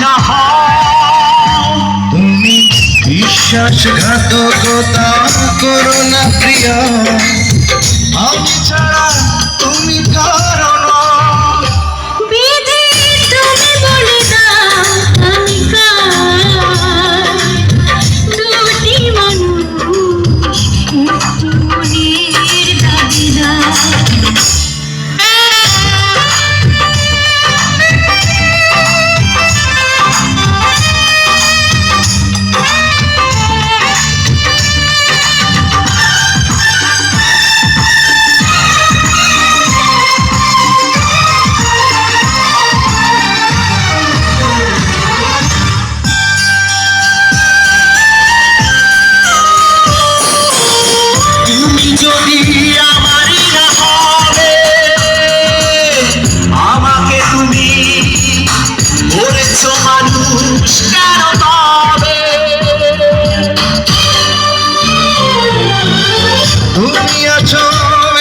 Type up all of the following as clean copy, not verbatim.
না হও। তুমি বিশ্বাসঘাতকতা করো না প্রিয়া, আমি ছাড়া তুমি কারো না। বিধি তুমি বলে দাও আমি কার, দুটি মানুষ একটি মনের দাবিদার। যদি আমারই না হবে, আমাকে তুমি করেছো মানুষ কেন তবে? তুমি আছো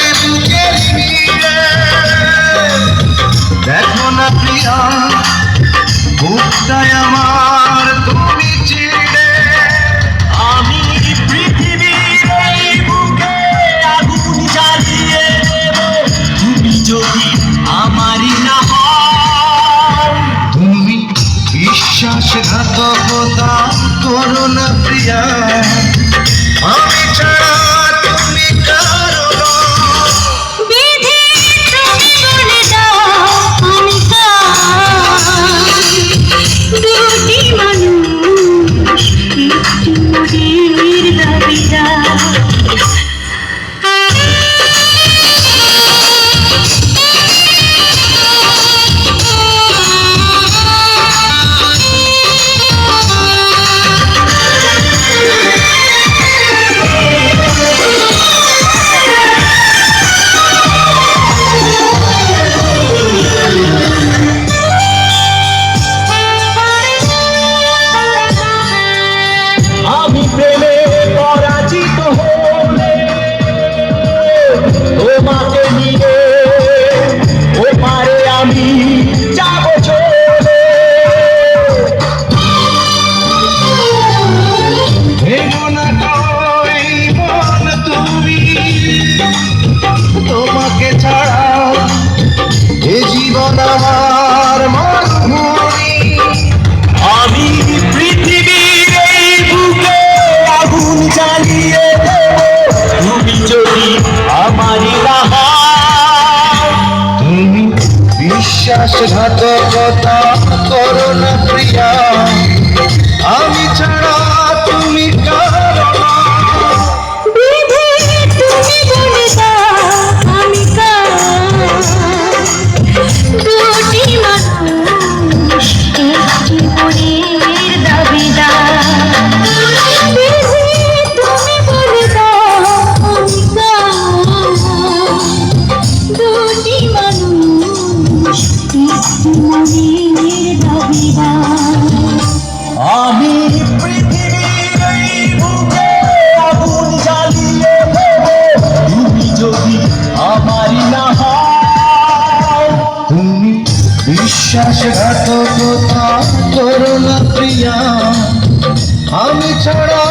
এ বুকের ভিড়ে, দেখো না প্রিয়া বুকটায় আমার তুমি চিড়ে। আমি পৃথিবীর এই বুকে আগুন জ্বালিয়ে দেব, তুমি যদি আমারই না হও। তুমি বিশ্বাসঘাতকতা করো না প্রিয়া, আমি ছাড়া তুমি কারো না। বিধি তুমি বলে দাও আমি কার, দুটি মানুষ একটি মনের দাবিদার। আমি প্রেমে পরাজিত হলে তোমাকে নিয়ে ওপারে আমি যাব চলে। ভেঙো না কই মন তুমি, তোমাকে ছাড়া এ জীবন আমার মরুভূমি। আমি পৃথিবীর এই বুকে আগুন জ্বালিয়ে দেব, তুমি যদি আমারই না হও। তুমি বিশ্বাসঘাতকতা করো না প্রিয়া, আমি ছাড়া তুমি কারো না। বিধি তুমি বলে দাও আমি কার, দুটি মানুষ একটি মনের দাবিদার। বিধি তুমি বলে দাও আমি কার, দুটি মানুষ একটি মনের দাবিদার। আমি পৃথিবীর এই বুকে আগুন জ্বালিয়ে দেব, তুমি যদি আমারই না হও। তুমি বিশ্বাসঘাতকতা করো না প্রিয়া, আমি ছাড়া